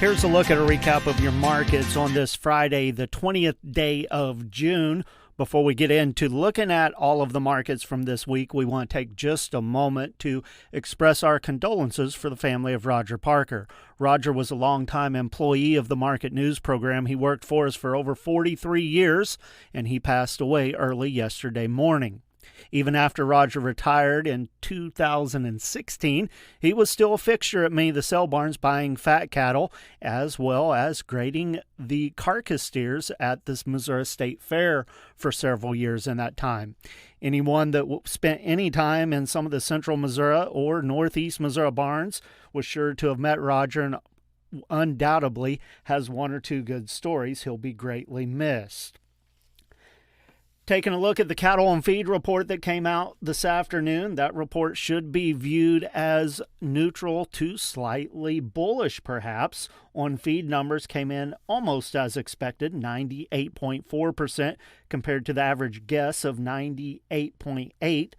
Here's a look at a recap of your markets on this Friday, the 20th day of June. Before we get into looking at all of the markets from this week, we want to take just a moment to express our condolences for the family of Roger Parker. Roger was a longtime employee of the Market News program. He worked for us for over 43 years, and he passed away early yesterday morning. Even after Roger retired in 2016, he was still a fixture at many of the sale barns buying fat cattle, as well as grading the carcass steers at this Missouri State Fair for several years in that time. Anyone that spent any time in some of the central Missouri or northeast Missouri barns was sure to have met Roger and undoubtedly has one or two good stories. He'll be greatly missed. Taking a look at the cattle and feed report that came out this afternoon, that report should be viewed as neutral to slightly bullish, perhaps. On feed numbers came in almost as expected, 98.4% compared to the average guess of 98.8%.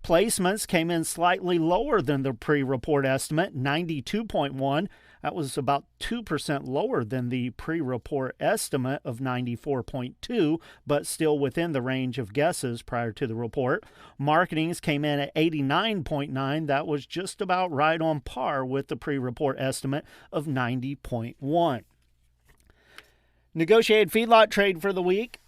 Placements came in slightly lower than the pre-report estimate, 92.1%. That was about 2% lower than the pre-report estimate of 94.2%, but still within the range of guesses prior to the report. Marketings came in at 89.9%. That was just about right on par with the pre-report estimate of 90.1%. Negotiated feedlot trade for the week.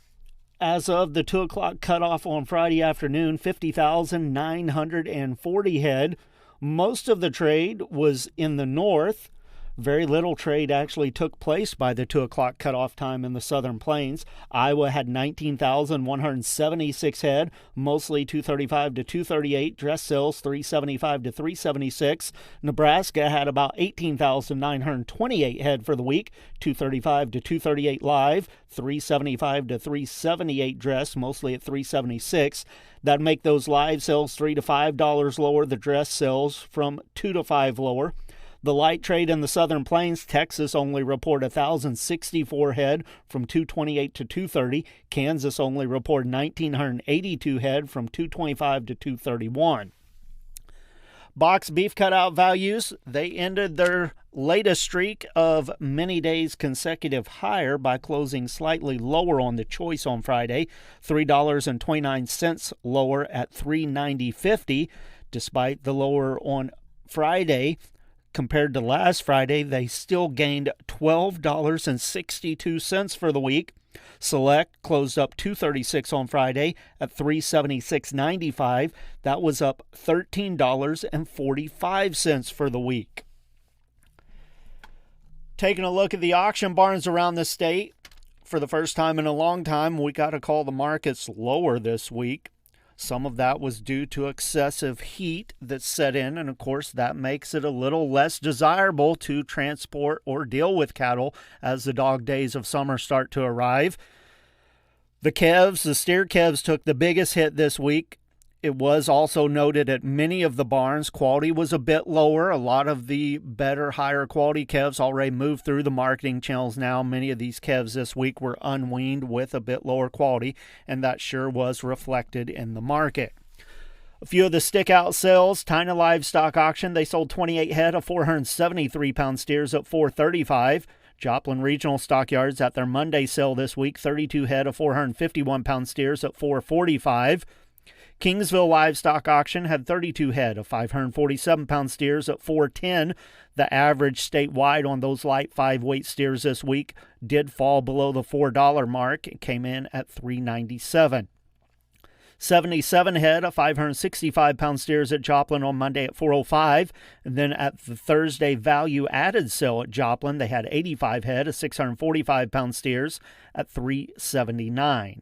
As of the 2 o'clock cutoff on Friday afternoon, 50,940 head. Most of the trade was in the north. Very little trade actually took place by the 2 o'clock cutoff time in the Southern Plains. Iowa had 19,176 head, mostly 235 to 238. Dress sales 375 to 376. Nebraska had about 18,928 head for the week, 235 to 238 live, 375 to 378 dress, mostly at 376. That'd make those live sales $3 to $5 lower, the dress sales from $2 to $5 lower. The light trade in the Southern Plains, Texas only reported 1,064 head from 228 to 230. Kansas only reported 1,982 head from 225 to 231. Box beef cutout values, they ended their latest streak of many days consecutive higher by closing slightly lower on the choice on Friday, $3.29 lower at $3.90.50. Despite the lower on Friday, compared to last Friday, they still gained $12.62 for the week. Select closed up $2.36 on Friday at $376.95. That was up $13.45 for the week. Taking a look at the auction barns around the state, for the first time in a long time, we got to call the markets lower this week. Some of that was due to excessive heat that set in, and of course that makes it a little less desirable to transport or deal with cattle as the dog days of summer start to arrive. The steer calves took the biggest hit this week. It was also noted at many of the barns, quality was a bit lower. A lot of the better, higher quality calves already moved through the marketing channels now. Many of these calves this week were unweaned with a bit lower quality, and that sure was reflected in the market. A few of the stick-out sales, China Livestock Auction, they sold 28 head of 473-pound steers at $435. Joplin Regional Stockyards at their Monday sale this week, 32 head of 451-pound steers at $445. Kingsville Livestock Auction had 32 head of 547-pound steers at $410. The average statewide on those light 5-weight steers this week did fall below the $4 mark. It came in at $397. 77 head of 565-pound steers at Joplin on Monday at $405. And then at the Thursday value-added sale at Joplin, they had 85 head of 645-pound steers at $379.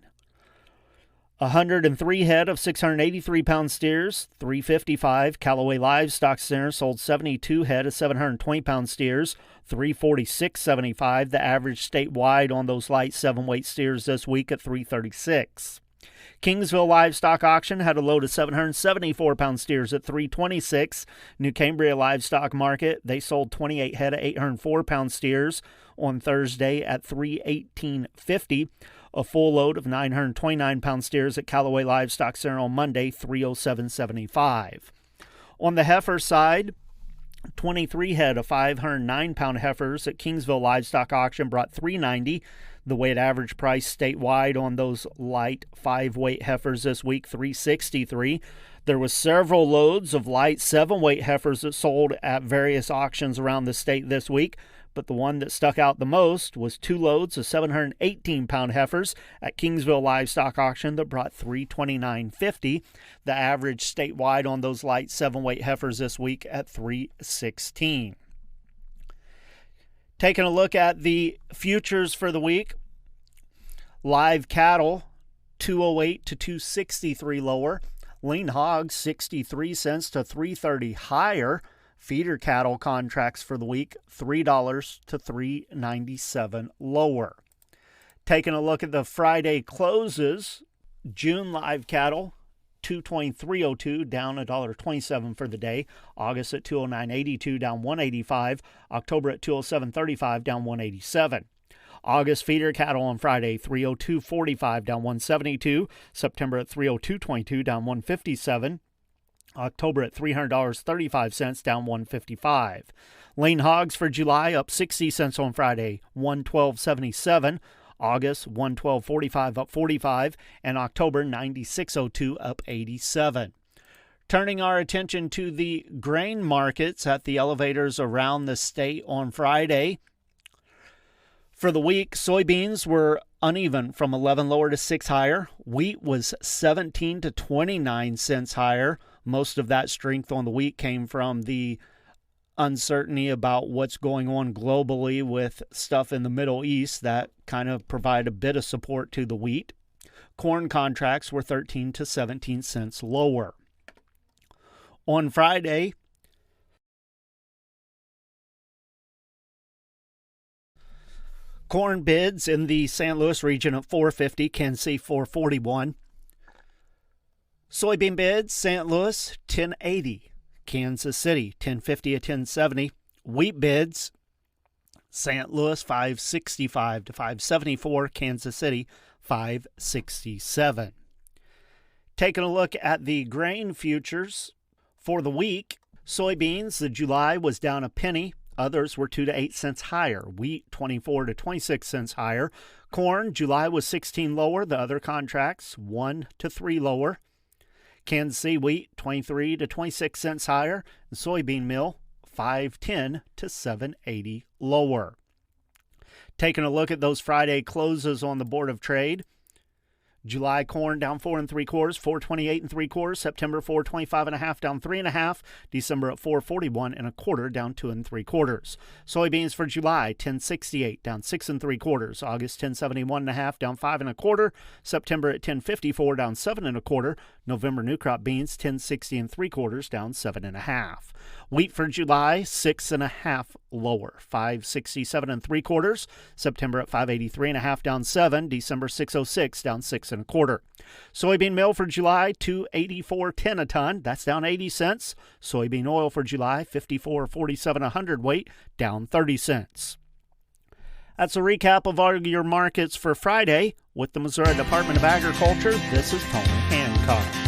103 head of 683-pound steers, $355. Callaway Livestock Center sold 72 head of 720-pound steers, $346.75. The average statewide on those light 7-weight steers this week at $336. Kingsville Livestock Auction had a load of 774-pound steers at $326. New Cambria Livestock Market, they sold 28 head of 804-pound steers on Thursday at $318.50. A full load of 929-pound steers at Callaway Livestock Center on Monday, $307.75. On the heifer side, 23 head of 509-pound heifers at Kingsville Livestock Auction brought $390. The weighted average price statewide on those light 5-weight heifers this week, $363. There was several loads of light 7-weight heifers that sold at various auctions around the state this week, but the one that stuck out the most was 2 loads of 718-pound heifers at Kingsville Livestock Auction that brought $329.50. The average statewide on those light 7-weight heifers this week at $316. Taking a look at the futures for the week, live cattle 208 to 263 lower, lean hogs 63 cents to 330 higher. Feeder cattle contracts for the week, $3 to $3.97 lower. Taking a look at the Friday closes, June live cattle, $223.02, down $1.27 for the day. August at $209.82, down $1.85. October at $207.35, down $1.87. August feeder cattle on Friday, $302.45, down $172. September at $302.22, down $157. October at $300.35, down $155. Lean hogs for July up 60 cents on Friday, $112.77. August $112.45, up 45, and October $96.02, up 87. Turning our attention to the grain markets at the elevators around the state on Friday. For the week, soybeans were uneven from 11 lower to 6 higher. Wheat was 17 to 29 cents higher. Most of that strength on the week came from the uncertainty about what's going on globally with stuff in the Middle East that kind of provide a bit of support to the wheat. Corn contracts were 13 to 17 cents lower. On Friday, corn bids in the St. Louis region at $4.50, Kansas City $4.41. Soybean bids, St. Louis $10.80, Kansas City $10.50 to $10.70. Wheat bids, St. Louis $5.65 to $5.74, Kansas City $5.67. Taking a look at the grain futures for the week, soybeans, the July was down a penny. Others were 2 to 8 cents higher. Wheat 24 to 26 cents higher. Corn, July was 16 lower. The other contracts 1 to 3 lower. Kansas City wheat 23 to 26 cents higher. And soybean meal 5.10 to 7.80 lower. Taking a look at those Friday closes on the Board of Trade. July corn down 4 3/4, 4.28 3/4. September 4.25 1/2, down 3 1/2. December at 4.41 1/4, down 2 3/4. Soybeans for July 10.68, down 6 3/4. August 10.71 1/2, down 5 1/4. September at 10.54, down 7 1/4. November new crop beans 10.60 3/4, down 7 1/2. Wheat for July 6 1/2 lower, 5.67 3/4. September at 5.83 1/2, down 7. December 6.06, down 6 1/4. Soybean meal for July 284.10 a ton, that's down 80 cents. Soybean oil for July 54.47 a hundredweight, down 30 cents. That's a recap of all your markets for Friday. With the Missouri Department of Agriculture, this is Tony Hancock.